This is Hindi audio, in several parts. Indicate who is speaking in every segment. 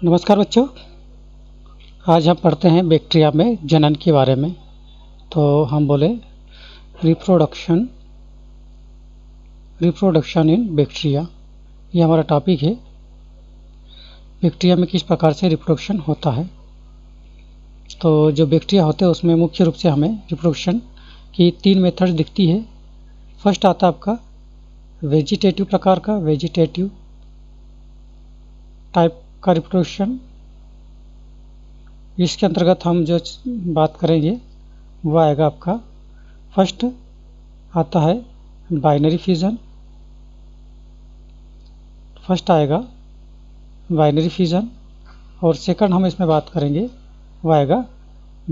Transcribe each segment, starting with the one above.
Speaker 1: नमस्कार बच्चों। आज हम पढ़ते हैं बैक्टीरिया में जनन के बारे में। तो हम बोले रिप्रोडक्शन इन बैक्टीरिया, ये हमारा टॉपिक है। बैक्टीरिया में किस प्रकार से रिप्रोडक्शन होता है। तो जो बैक्टीरिया होते हैं उसमें मुख्य रूप से हमें रिप्रोडक्शन की 3 मेथड दिखती है। फर्स्ट आता है आपका वेजिटेटिव प्रकार का, वेजिटेटिव टाइप का रिप्रोडक्शन। इसके अंतर्गत हम जो बात करेंगे वह आएगा आपका, फर्स्ट आता है बाइनरी फ्यूज़न। फर्स्ट आएगा बाइनरी फ्यूज़न और सेकंड हम इसमें बात करेंगे वह आएगा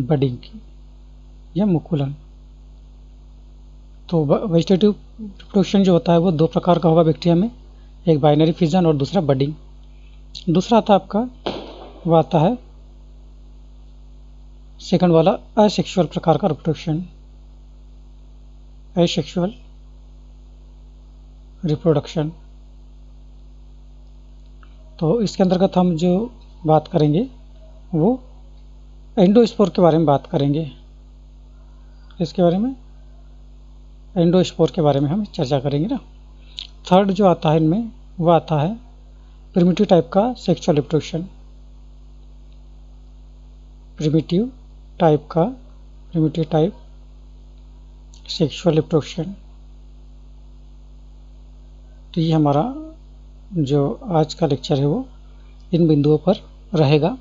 Speaker 1: बडिंग की या मुकुलन। तो वेजिटेटिव रिप्रोडक्शन जो होता है वो 2 प्रकार का होगा बैक्टीरिया में, एक बाइनरी फ्यूज़न और दूसरा बडिंग। दूसरा आता है आपका, वह आता है सेकंड वाला असेक्सुअल प्रकार का रिप्रोडक्शन, एसेक्सुअल रिप्रोडक्शन। तो इसके अंतर्गत हम जो बात करेंगे वो एंडोस्पोर के बारे में बात करेंगे। इसके बारे में एंडोस्पोर के बारे में हम चर्चा करेंगे ना। थर्ड जो आता है इनमें वह आता है प्रिमिटिव टाइप का sexual reproduction. Primitive type sexual reproduction. तो ये हमारा जो आज का लेक्चर है वो इन बिंदुओं पर रहेगा।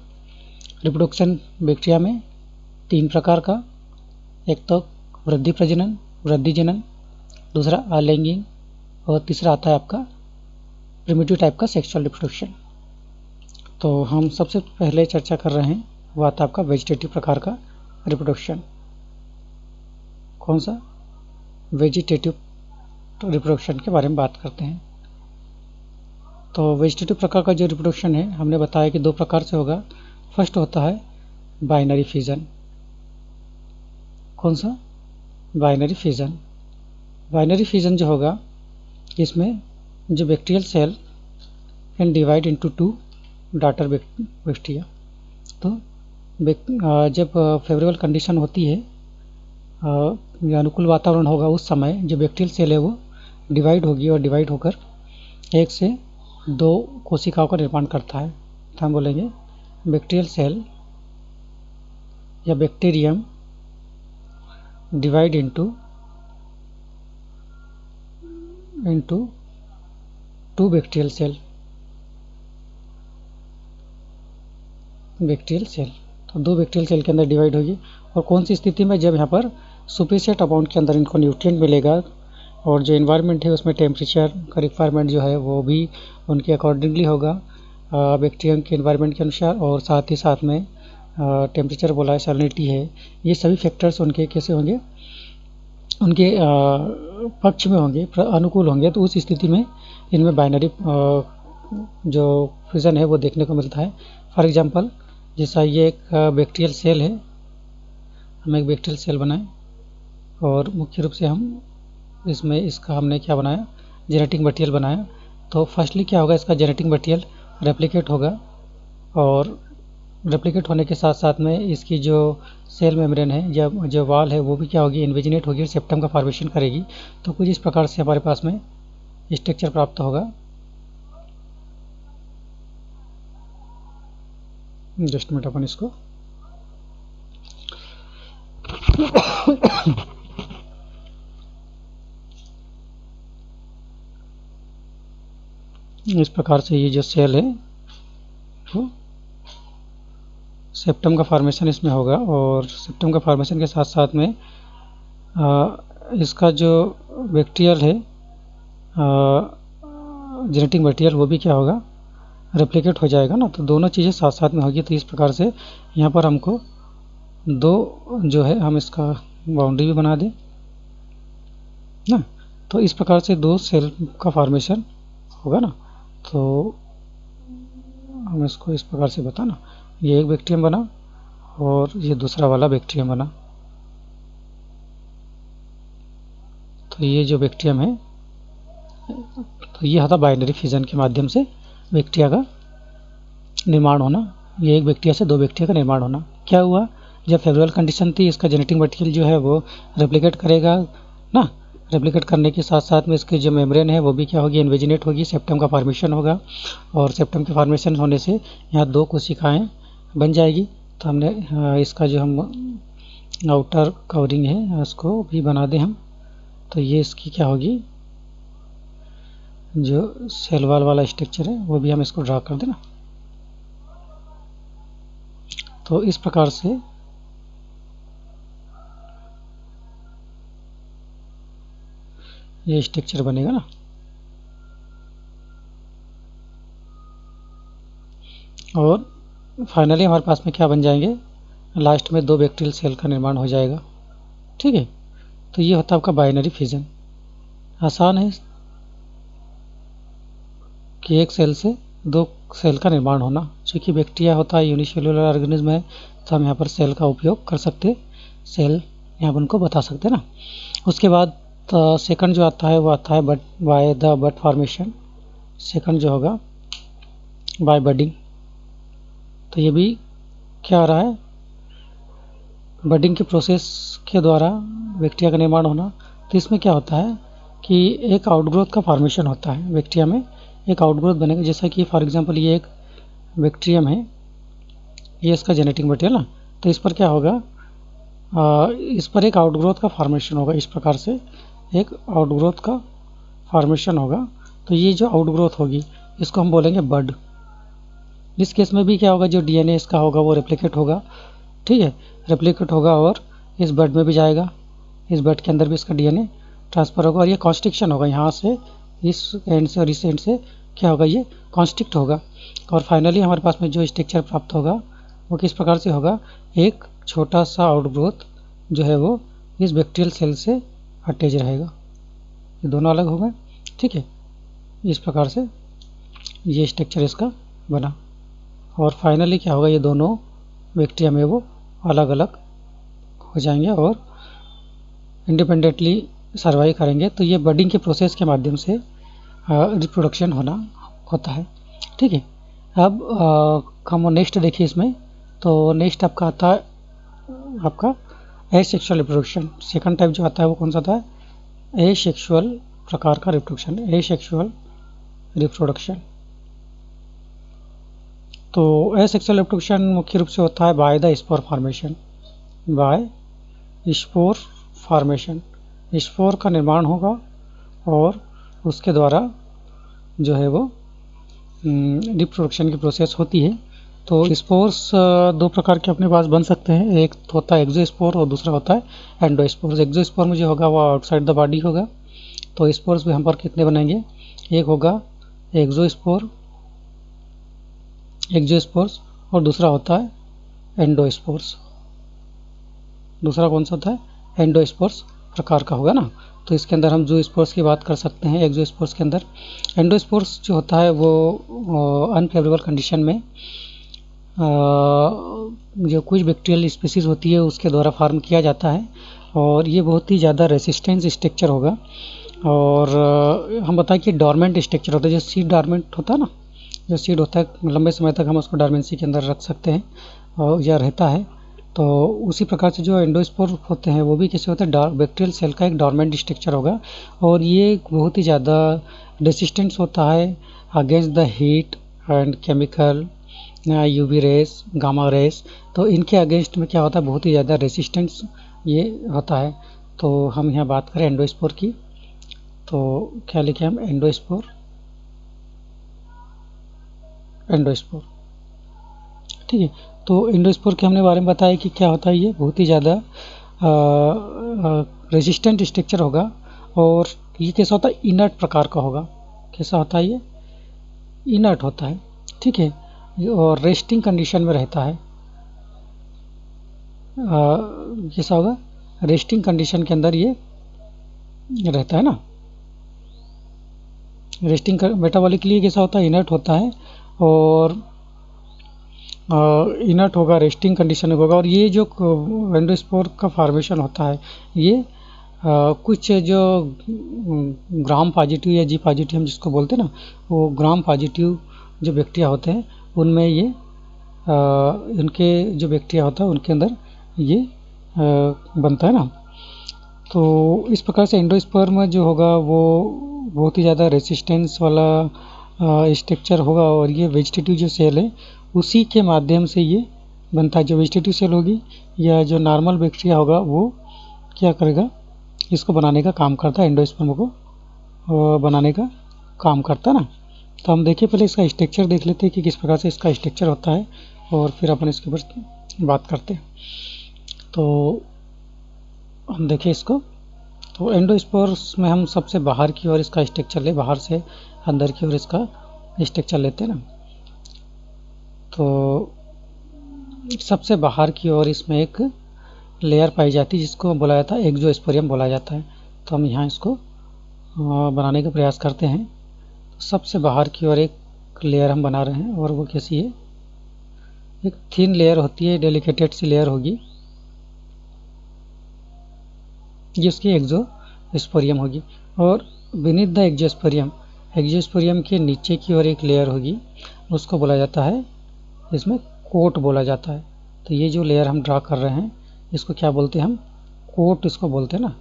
Speaker 1: रिप्रोडक्शन बैक्टीरिया में 3 प्रकार का, एक तो वृद्धि जनन, दूसरा आलैंगिक और तीसरा आता है आपका प्रिमिटिव टाइप का सेक्सुअल रिप्रोडक्शन। तो हम सबसे पहले चर्चा कर रहे हैं वो आता है आपका वेजिटेटिव प्रकार का रिप्रोडक्शन। कौन सा? वेजिटेटिव रिप्रोडक्शन के बारे में बात करते हैं। तो वेजिटेटिव प्रकार का जो रिप्रोडक्शन है हमने बताया कि 2 प्रकार से होगा। फर्स्ट होता है बाइनरी फ्यूज़न। कौन सा? Binary fusion. बाइनरी फ्यूज़न जो होगा इसमें जो bacterial cell can divide into 2 daughter bacteria. तो जब फेवरेबल कंडीशन होती है या अनुकूल वातावरण होगा उस समय जो बैक्टीरियल सेल है वो डिवाइड होगी और डिवाइड होकर 1 से 2 कोशिकाओं का निर्माण करता है। तो हम बोलेंगे बैक्टीरियल सेल या bacterium divide into 2 bacterial cell. तो 2 बैक्टीरियल सेल के अंदर डिवाइड होगी। और कौन सी स्थिति में? जब यहाँ पर सुफिशिएंट अमाउंट के अंदर इनको न्यूट्रिएंट मिलेगा और जो एनवायरनमेंट है उसमें टेम्परेचर का रिक्वायरमेंट जो है वो भी उनके अकॉर्डिंगली होगा बैक्टीरियम के एनवायरनमेंट के अनुसार। और साथ ही साथ में टेम्परेचर बोला, सैलिनिटी है, ये सभी फैक्टर्स उनके कैसे होंगे, उनके पक्ष में होंगे, अनुकूल होंगे। तो उस स्थिति में इनमें बाइनरी जो फ्यूज़न है वो देखने को मिलता है। फॉर एग्जांपल जैसा ये एक बैक्टीरियल सेल है, हम एक बैक्टीरियल सेल बनाएं और मुख्य रूप से हम इसमें इसका हमने क्या बनाया, जेनेटिक मटेरियल बनाया। तो फर्स्टली क्या होगा, इसका जेनेटिक मटेरियल रेप्लिकेट होगा और रेप्लिकेट होने के साथ साथ में इसकी जो सेल मेम्ब्रेन है या जो वॉल है वो भी क्या होगी, इन्वेजिनेट होगी और सेप्टम का फॉर्मेशन करेगी। तो कुछ इस प्रकार से हमारे पास में स्ट्रक्चर प्राप्त होगा। जस्ट मिनट, अपन इसको इस प्रकार से ये जो सेल है वो सेप्टम का फॉर्मेशन इसमें होगा और सेप्टम का फॉर्मेशन के साथ साथ में इसका जो बैक्टीरियल है जेनेटिक मटेरियल वो भी क्या होगा, रेप्लिकेट हो जाएगा ना। तो दोनों चीज़ें साथ साथ में होगी। तो इस प्रकार से यहाँ पर हमको 2 जो है हम इसका बाउंड्री भी बना दें ना। तो इस प्रकार से 2 सेल का फॉर्मेशन होगा ना। तो हम इसको इस प्रकार से बताना, ये एक बैक्टीरियम बना और ये दूसरा वाला बैक्टीरियम बना। तो ये जो बैक्टीरियम है तो ये था बाइनरी फ्यूज़न के माध्यम से बैक्टीरिया का निर्माण होना, ये एक बैक्टीरिया से 2 बैक्टीरिया का निर्माण होना। क्या हुआ, जब फेवरेबल कंडीशन थी, इसका जेनेटिक मटेरियल जो है वो रेप्लिकेट करेगा ना। रेप्लिकेट करने के साथ साथ में इसकी जो मेम्ब्रेन है वो भी क्या होगी, इन्वेजिनेट होगी, सेप्टम का फॉर्मेशन होगा, और सेप्टम के फॉर्मेशन होने से यहाँ 2 कोशिकाएं बन जाएगी। तो हमने इसका जो हम आउटर कवरिंग है उसको भी बना दें हम। तो ये इसकी क्या होगी, जो सेल वॉल वाला स्ट्रक्चर है वो भी हम इसको ड्रा कर देना। तो इस प्रकार से ये स्ट्रक्चर बनेगा ना। और फाइनली हमारे पास में क्या बन जाएंगे, लास्ट में 2 बैक्टीरियल सेल का निर्माण हो जाएगा। ठीक है, तो ये होता है आपका बाइनरी फिजन। आसान है कि एक सेल से 2 सेल का निर्माण होना। चूँकि बैक्टीरिया होता है, यूनिसेलुलर ऑर्गेनिज्म है, तो हम यहाँ पर सेल का उपयोग कर सकते, सेल यहाँ पर उनको बता सकते ना। उसके बाद सेकंड जो आता है वो आता है by the bud formation. Second जो होगा बाय बडिंग। तो ये भी क्या आ रहा है, बडिंग के प्रोसेस के द्वारा बैक्टीरिया का निर्माण होना। तो इसमें क्या होता है कि एक आउटग्रोथ का फॉर्मेशन होता है, बैक्टीरिया में एक आउटग्रोथ बनेगा। जैसा कि फॉर एग्जांपल ये एक बैक्टीरियम है, ये इसका जेनेटिक मटेरियल ना। तो इस पर क्या होगा, इस पर एक आउटग्रोथ का फॉर्मेशन होगा। इस प्रकार से एक आउटग्रोथ का फॉर्मेशन होगा। तो ये जो आउटग्रोथ होगी इसको हम बोलेंगे बड। इस केस में भी क्या होगा, जो डीएनए इसका होगा वो रेप्लिकेट होगा। ठीक है, रेप्लिकेट होगा और इस बड में भी जाएगा, इस बड के अंदर भी इसका डीएनए ट्रांसफ़र होगा, और ये कॉन्स्ट्रिक्शन होगा। यहाँ से इस एंड से और इस एंड से क्या होगा, ये कॉन्स्ट्रिक्ट होगा। और फाइनली हमारे पास में जो स्ट्रक्चर प्राप्त होगा वो किस प्रकार से होगा, एक छोटा सा आउटग्रोथ जो है वो इस बैक्टीरियल सेल से अटैच रहेगा। ये दोनों अलग हो गए। ठीक है, इस प्रकार से ये स्ट्रक्चर इसका बना। और फाइनली क्या होगा, ये दोनों बैक्टीरिया में वो अलग अलग हो जाएंगे और इंडिपेंडेंटली सर्वाइव करेंगे। तो ये बडिंग के प्रोसेस के माध्यम से रिप्रोडक्शन होता है। ठीक है, अब हम नेक्स्ट देखिए इसमें। तो नेक्स्ट आपका आता है आपका एसेक्सुअल रिप्रोडक्शन। सेकंड टाइप जो आता है वो कौन सा था, एसेक्सुअल प्रकार का रिप्रोडक्शन, एसेक्सुअल रिप्रोडक्शन। तो एसेक्सुअल रिप्रोडक्शन मुख्य रूप से होता है by the spore formation, by spore formation. Spore का निर्माण होगा और उसके द्वारा जो है वो रिप्रोडक्शन की प्रोसेस होती है। तो स्पोर्स 2 प्रकार के अपने पास बन सकते हैं, एक होता है एक्सोस्पोर और दूसरा होता है एंडोस्पोर। एक्सोस्पोर में जो होगा वो आउटसाइड द बॉडी होगा। तो स्पोर्स भी हम पर कितने बनेंगे, एक होगा एक्सोस्पोर और दूसरा होता है एंडोस्पोर्स। दूसरा कौन सा होता है, एंडोस्पोर्स प्रकार का होगा ना। तो इसके अंदर हम जो स्पोर्स की बात कर सकते हैं, एक्सोस्पोर्स के अंदर एंडोस्पोर्स जो होता है वो अनफेवरेबल कंडीशन में जो कुछ बैक्टीरियल स्पीसीज होती है उसके द्वारा फार्म किया जाता है, और ये बहुत ही ज़्यादा रेसिस्टेंस स्ट्रक्चर होगा। और हम बताएं कि डॉर्मेंट स्ट्रक्चर होता है, जो सीड डॉर्मेंट होता है ना, जो सीड होता है लंबे समय तक हम उसको डॉर्मेंसी के अंदर रख सकते हैं और यह रहता है। तो उसी प्रकार से जो एंडोस्पोर होते हैं वो भी कैसे होते हैं, बैक्टीरियल सेल का एक डॉर्मेंट स्ट्रक्चर होगा, और ये बहुत ही ज़्यादा रेसिस्टेंस होता है against the heat and chemical, UV rays, gamma rays. तो इनके अगेंस्ट में क्या होता है, बहुत ही ज़्यादा रेसिस्टेंस ये होता है। तो हम यहाँ बात करें एंडोस्पोर की, तो क्या लिखे हम, एंडोस्पोर। ठीक है, तो एंडोस्पोर के हमने बारे में बताया कि क्या होता है, ये बहुत ही ज़्यादा रेजिस्टेंट स्ट्रक्चर होगा, और ये कैसा होता है, इनर्ट प्रकार का होगा। कैसा होता है, ये इनर्ट होता है। ठीक है, और रेस्टिंग कंडीशन में रहता है। कैसा होगा, रेस्टिंग कंडीशन के अंदर ये रहता है ना। रेस्टिंग मेटाबॉलिकली कैसा होता है, इनर्ट होता है, और इनर्ट होगा, रेस्टिंग कंडीशन में होगा। और ये जो एंडोस्पोर का फॉर्मेशन होता है, ये कुछ जो ग्राम पॉजिटिव या जी पॉजिटिव हम जिसको बोलते हैं ना, वो ग्राम पॉजिटिव जो बैक्टीरिया होते हैं उनमें ये इनके जो बैक्टीरिया होता है उनके अंदर ये बनता है ना। तो इस प्रकार से एंडोस्पर्म जो होगा वो बहुत ही ज़्यादा रेसिस्टेंस वाला स्ट्रक्चर होगा, और ये वेजिटेटिव जो सेल है उसी के माध्यम से ये बनता है। जो वेजिटेटिव सेल होगी या जो नॉर्मल बैक्टीरिया होगा वो क्या करेगा, इसको बनाने का काम करता है, एंडोस्पर्म को बनाने का काम करता है ना। तो हम देखिए पहले इसका स्ट्रक्चर देख लेते हैं कि किस प्रकार से इसका स्ट्रक्चर होता है, और फिर अपन इसके ऊपर बात करते हैं। तो हम देखें इसको, तो एंडोस्पर्म्स में हम सबसे बाहर की ओर इसका स्ट्रक्चर ले, बाहर से अंदर की ओर इसका स्ट्रक्चर लेते हैं ना। तो सबसे बाहर की ओर इसमें एक लेयर पाई जाती है जिसको बोला जाता है एक्सोस्पोरियम बोला जाता है। तो हम यहाँ इसको बनाने का प्रयास करते हैं। तो सबसे बाहर की ओर एक लेयर हम बना रहे हैं, और वो कैसी है, एक थिन लेयर होती है, डेलिकेटेड सी लेयर होगी, ये उसकी एक्सोस्पोरियम होगी। और बीनीथ द एक्सोस्पोरियम के नीचे की ओर एक लेयर होगी, उसको बोला जाता है, इसमें कोट बोला जाता है। तो ये जो लेयर हम ड्रा कर रहे हैं इसको क्या बोलते हैं, हम कोट इसको बोलते हैं ना।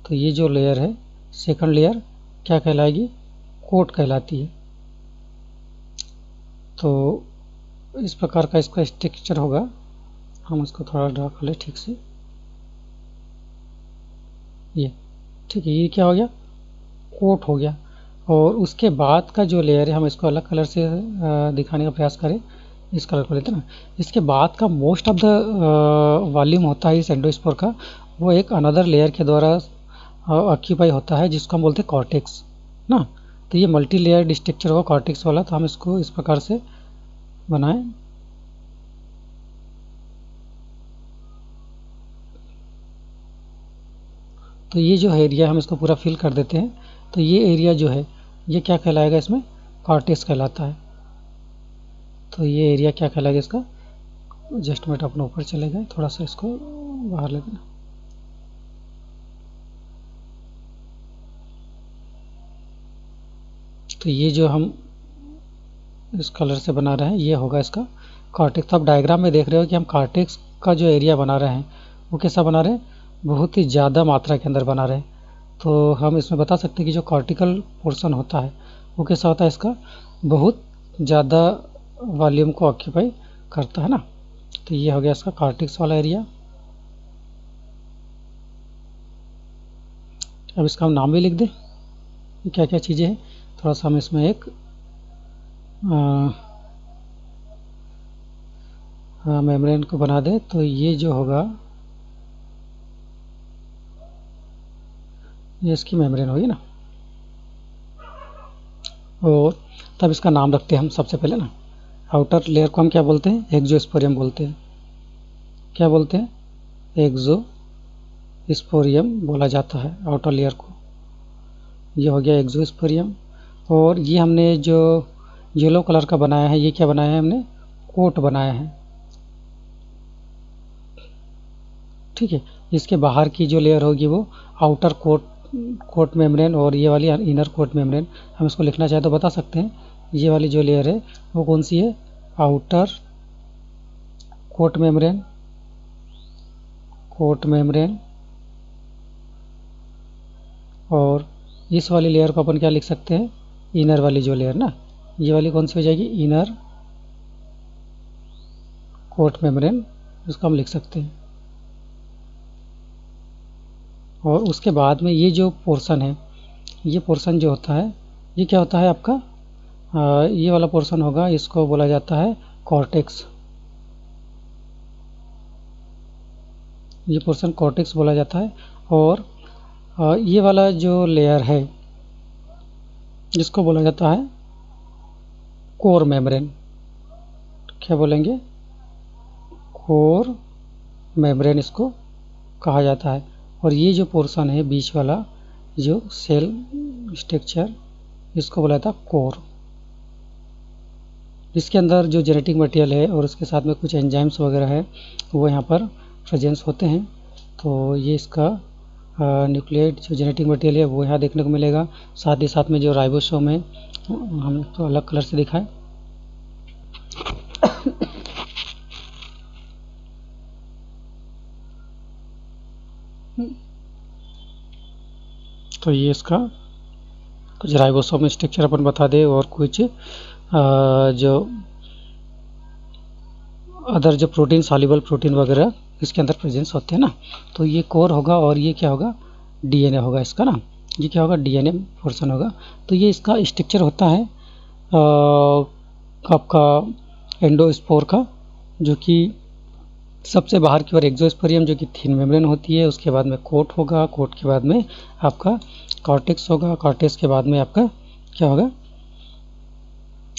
Speaker 1: तो ये जो लेयर है सेकंड लेयर क्या कहलाएगी, कोट कहलाती है। तो इस प्रकार का इसका स्ट्रक्चर होगा। हम इसको थोड़ा ड्रा कर ले ठीक से, ये ठीक है, ये क्या हो गया, कोट हो गया। और उसके बाद का जो लेयर है हम इसको अलग कलर से दिखाने का प्रयास करें, इस कलर को लेते हैं ना। इसके बाद का मोस्ट ऑफ द वॉल्यूम होता है इस एंडोस्पोर का, वो एक अनदर लेयर के द्वारा ऑक्यूपाई होता है, जिसको हम बोलते हैं कॉर्टेक्स ना। तो ये मल्टी लेयर स्ट्रक्चर होगा कॉर्टेक्स वाला। तो हम इसको इस प्रकार से बनाएं। तो ये जो एरिया हम इसको पूरा फिल कर देते हैं। तो ये एरिया जो है ये क्या कहलाएगा, इसमें कॉर्टेक्स कहलाता है। तो ये एरिया क्या कहलाएगा इसका, जस्ट मिनट अपने ऊपर चले गए, थोड़ा सा इसको बाहर ले देना। तो ये जो हम इस कलर से बना रहे हैं ये होगा इसका कॉर्टेक्स। तो आप डायग्राम में देख रहे हो कि हम कॉर्टेक्स का जो एरिया बना रहे हैं वो कैसा बना रहे हैं, बहुत ही ज़्यादा मात्रा के अंदर बना रहे हैं। तो हम इसमें बता सकते हैं कि जो कॉर्टिकल पोर्शन होता है वो कैसा होता है, इसका बहुत ज़्यादा वॉल्यूम को ऑक्यूपाई करता है ना। तो ये हो गया इसका कॉर्टेक्स वाला एरिया। अब इसका हम नाम भी लिख दें, क्या क्या चीज़ें हैं। थोड़ा सा हम इसमें एक मेम्ब्रेन को बना दें। तो ये जो होगा ये इसकी मेम्ब्रेन होगी ना। और तब इसका नाम रखते हैं हम सबसे पहले ना। आउटर लेयर को हम क्या बोलते हैं, एक्सोस्पोरियम बोलते हैं। क्या बोलते हैं, एक्सोस्पोरियम बोला जाता है आउटर लेयर को। ये हो गया एक्सोस्पोरियम। और ये हमने जो येलो कलर का बनाया है, ये क्या बनाया है हमने, कोट बनाया है, ठीक है। इसके बाहर की जो लेयर होगी वो आउटर कोट मेम्ब्रेन, और ये वाली इनर कोट मेम्ब्रेन। हम इसको लिखना चाहे तो बता सकते हैं, ये वाली जो लेयर है वो कौन सी है, आउटर कोट मेम्ब्रेन, और इस वाली लेयर को अपन क्या लिख सकते हैं, इनर वाली जो लेयर ना, ये वाली कौन सी हो जाएगी, इनर कोट मेम्ब्रेन, इसको हम लिख सकते हैं। और उसके बाद में ये जो पोर्शन है, ये पोर्शन जो होता है ये क्या होता है आपका, ये वाला पोर्शन होगा, इसको बोला जाता है कॉर्टेक्स। ये पोर्शन कॉर्टेक्स बोला जाता है। और ये वाला जो लेयर है जिसको बोला जाता है कोर मेम्ब्रेन। क्या बोलेंगे, कोर मेम्ब्रेन इसको कहा जाता है। और ये जो पोर्शन है बीच वाला जो सेल स्ट्रक्चर, इसको बोला जाता है कोर। इसके अंदर जो जेनेटिक मटेरियल है और उसके साथ में कुछ एंजाइम्स वगैरह है वो यहाँ पर प्रेजेंस होते हैं। तो ये इसका न्यूक्लियोटाइड जो जेनेटिक मटेरियल है वो यहाँ देखने को मिलेगा। साथ ही साथ में जो राइबोसोम है हम तो अलग कलर से दिखाएं। तो ये इसका कुछ राइबोसोम स्ट्रक्चर अपन बता दे और कुछ जो अदर जो प्रोटीन सॉल्युबल प्रोटीन वगैरह इसके अंदर प्रेजेंस होते हैं ना। तो ये कोर होगा और ये क्या होगा, डीएनए होगा इसका ना। ये क्या होगा, डीएनए पोर्शन होगा। तो ये इसका स्ट्रक्चर होता है आपका एंडोस्पोर का, जो कि सबसे बाहर की ओर एक्सोस्पोरियम जो कि थिन मेम्ब्रेन होती है, उसके बाद में कोट होगा, कोट के बाद में आपका कॉर्टेक्स होगा, कॉर्टेक्स के बाद में आपका क्या होगा,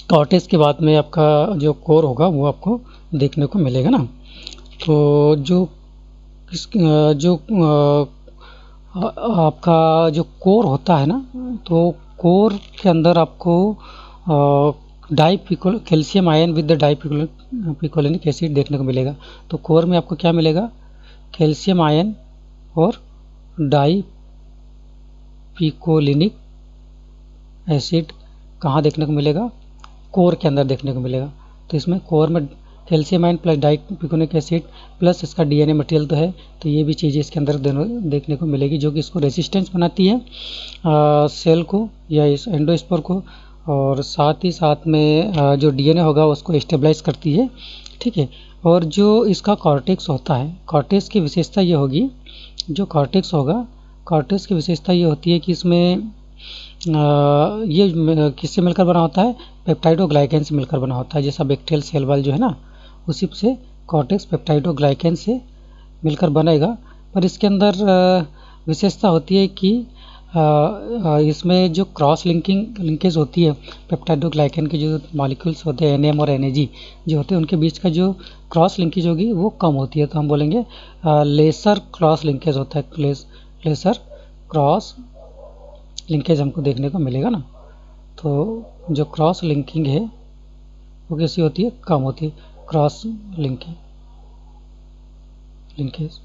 Speaker 1: कॉर्टेक्स के बाद में आपका जो कोर होगा वो आपको देखने को मिलेगा ना। तो जो आपका जो कोर होता है ना, तो कोर के अंदर आपको calcium ion with dipicolinic acid देखने को मिलेगा। तो कोर में आपको क्या मिलेगा, कैल्शियम आयन और डाइपिकोलिनिक एसिड कहाँ देखने को मिलेगा, कोर के अंदर देखने को मिलेगा। तो इसमें कोर में calcium ion plus dipicolinic acid plus इसका डीएनए मटेरियल तो है, तो ये भी चीज़ें इसके अंदर देखने को मिलेगी, जो कि इसको रेसिस्टेंस बनाती है सेल को या इस एंडोस्पोर को, और साथ ही साथ में जो डीएनए होगा उसको स्टेबलाइज करती है। ठीक है। और जो इसका कॉर्टेक्स होता है, कॉर्टेक्स की विशेषता ये होगी, जो कॉर्टेक्स होगा, कॉर्टेक्स की विशेषता ये होती है कि इसमें ये किससे मिलकर बना होता है, पेप्टाइडोग्लाइकेन से मिलकर बना होता है। जैसा बैक्टीरियल सेल वॉल जो है ना, उसी से कॉर्टेक्स पेप्टाइडोग्लाइकेन से मिलकर बनेगा। पर इसके अंदर विशेषता होती है कि इसमें जो क्रॉस लिंकेज होती है, पेप्टाइडोग्लाइकेन के जो मॉलिक्यूल्स होते हैं एनएम और एनएजी जो होते हैं, उनके बीच का जो क्रॉस लिंकेज होगी वो कम होती है। तो हम बोलेंगे लेसर क्रॉस लिंकेज होता है, लेसर क्रॉस लिंकेज हमको देखने को मिलेगा ना। तो जो क्रॉस लिंकिंग है वो कैसी होती है, कम होती है। क्रॉस लिंकेज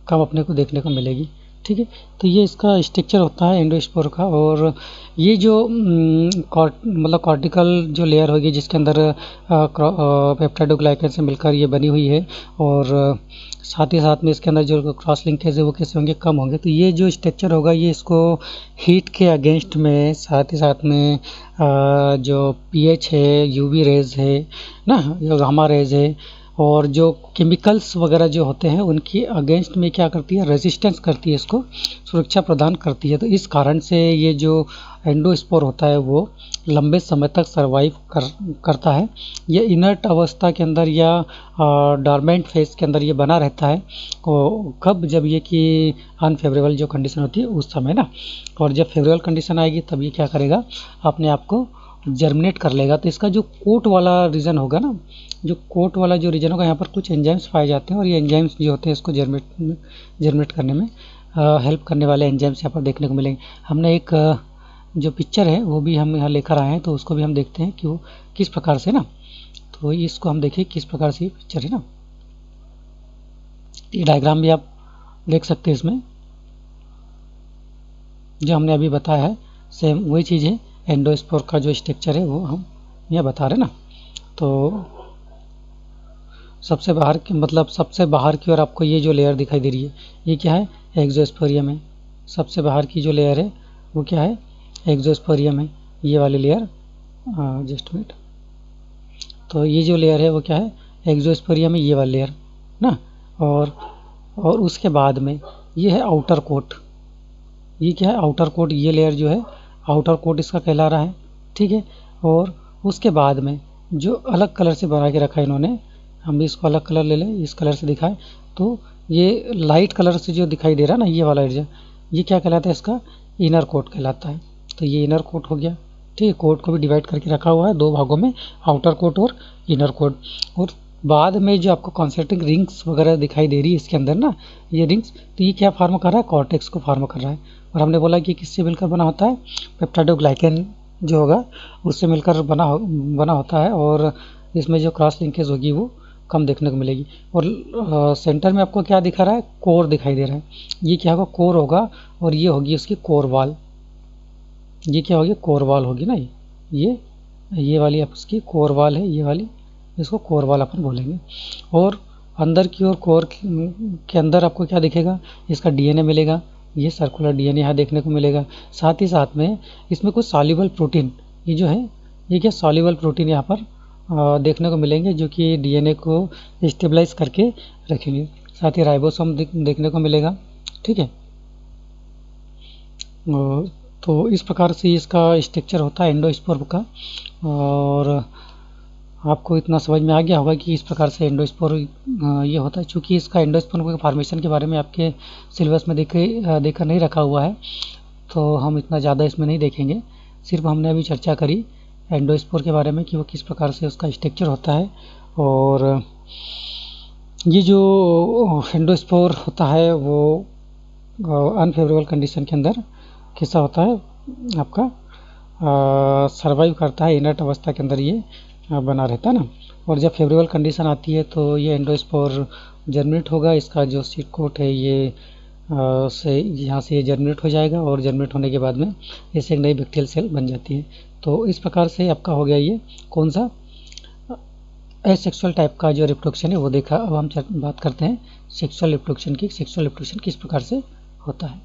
Speaker 1: कम अपने को देखने को मिलेगी। ठीक है। तो ये इसका स्ट्रक्चर होता है एंडोस्पोर का। और ये जो मतलब कॉर्टिकल जो लेयर होगी जिसके अंदर पेप्टाइडोग्लाइकेन से मिलकर ये बनी हुई है, और साथ ही साथ में इसके अंदर जो क्रॉस लिंकेज है वो कैसे होंगे, कम होंगे। तो ये जो स्ट्रक्चर होगा ये इसको हीट के अगेंस्ट में, साथ ही साथ में जो पीएच है, यूवी रेज है ना, या गामा रेज है, और जो केमिकल्स वगैरह जो होते हैं उनकी अगेंस्ट में क्या करती है, रेजिस्टेंस करती है, इसको सुरक्षा प्रदान करती है। तो इस कारण से ये जो एंडोस्पोर होता है वो लंबे समय तक सरवाइव करता है। ये इनर्ट अवस्था के अंदर या डॉर्मेंट फेज के अंदर ये बना रहता है। कब, जब ये कि अनफेवरेबल जो कंडीशन होती है उस समय ना, और जब फेवरेबल कंडीशन आएगी तब ये क्या करेगा, अपने आप को जर्मिनेट कर लेगा। तो इसका जो कोट वाला रीजन होगा ना, जो कोट वाला जो रीजन होगा, यहाँ पर कुछ एंजाइम्स पाए जाते हैं, और ये एंजाइम्स जो होते हैं इसको जर्मिनेट करने में हेल्प करने वाले एंजाइम्स यहाँ पर देखने को मिलेंगे। हमने एक जो पिक्चर है वो भी हम यहाँ लेकर आए हैं, तो उसको भी हम देखते हैं कि वो किस प्रकार से ना, तो इसको हम देखिए किस प्रकार से ये पिक्चर है ना। ये डायग्राम भी आप देख सकते हैं, इसमें जो हमने अभी बताया है सेम वही चीज़ है। एंडोस्पोर का जो स्ट्रक्चर है वो हम यहाँ बता रहे हैं ना। तो सबसे बाहर की, मतलब सबसे बाहर की ओर आपको ये जो लेयर दिखाई दे रही है ये क्या है, एक्सोस्पोरियम है। सबसे बाहर की जो लेयर है वो क्या है, एक्सोस्पोरियम है, ये वाली लेयर। Just minute. तो ये जो लेयर है वो क्या है, एक्सोस्पोरियम है, ये वाली लेयर ना। और उसके बाद में ये है आउटर कोट। ये क्या है, आउटर कोट। ये लेयर जो है आउटर कोट इसका कहला रहा है। ठीक है। और उसके बाद में जो अलग कलर से बना के रखा है इन्होंने, हम भी इसको अलग कलर ले लें, इस कलर से दिखाएं, तो ये लाइट कलर से जो दिखाई दे रहा है ना, ये वाला एरिया, ये क्या कहलाता है, इसका इनर कोट कहलाता है। तो ये इनर कोट हो गया। ठीक है। कोट को भी डिवाइड करके रखा हुआ है दो भागों में, आउटर कोट और इनर कोट। और बाद में जो आपको कॉन्सेंट्रिक रिंग्स वगैरह दिखाई दे रही है इसके अंदर ना, ये रिंग्स, तो ये क्या फॉर्म कर रहा है, कॉर्टेक्स को फॉर्म कर रहा है। और हमने बोला कि किससे मिलकर बना होता है, पेप्टाइडोग्लाइकेन जो होगा उससे मिलकर बना होता है। और इसमें जो क्रॉस लिंकेज होगी वो कम देखने को मिलेगी। और सेंटर में आपको क्या दिखा रहा है, कोर दिखाई दे रहा है, ये क्या होगा, कोर होगा, और ये होगी उसकी कोर वाल, ये क्या होगी, कोर वाल होगी ना, ये वाली आप उसकी कोर वाल है, ये वाली, इसको कोर वाल अपन बोलेंगे। और अंदर की ओर कोर के अंदर आपको क्या दिखेगा, इसका डीएनए मिलेगा, ये सर्कुलर डीएनए यहाँ देखने को मिलेगा। साथ ही साथ में इसमें कुछ सॉल्युबल प्रोटीन, ये जो है ये क्या सॉल्युबल प्रोटीन यहाँ पर देखने को मिलेंगे, जो कि डीएनए को स्टेबलाइज करके रखेंगे। साथ ही राइबोसोम देखने को मिलेगा, ठीक है। तो इस प्रकार से इसका स्ट्रक्चर होता है एंडोस्पोर का। और आपको इतना समझ में आ गया होगा कि इस प्रकार से एंडोस्पोर ये होता है। चूँकि इसका एंडोस्पोर के फॉर्मेशन के बारे में आपके सिलेबस में देखकर नहीं रखा हुआ है, तो हम इतना ज़्यादा इसमें नहीं देखेंगे। सिर्फ हमने अभी चर्चा करी एंडोस्पोर के बारे में कि वो किस प्रकार से उसका स्ट्रक्चर होता है। और ये जो एंडोस्पोर होता है वो अनफेवरेबल कंडीशन के अंदर कैसा होता है, आपका सर्वाइव करता है, इनर्ट अवस्था के अंदर ये बना रहता है ना। और जब फेवरेबल कंडीशन आती है तो ये एंडोस्पोर जर्मिनेट होगा, इसका जो सीड कोट है ये से यहाँ से ये जर्मिनेट हो जाएगा, और जर्मिनेट होने के बाद में इससे एक नई बैक्टीरियल सेल बन जाती है। तो इस प्रकार से आपका हो गया ये कौन सा एसेक्सुअल टाइप का जो रिप्रोडक्शन है वो देखा। अब हम बात करते हैं सेक्सुअल रिप्रोडक्शन की, सेक्सुअल रिप्रोडक्शन किस प्रकार से होता है।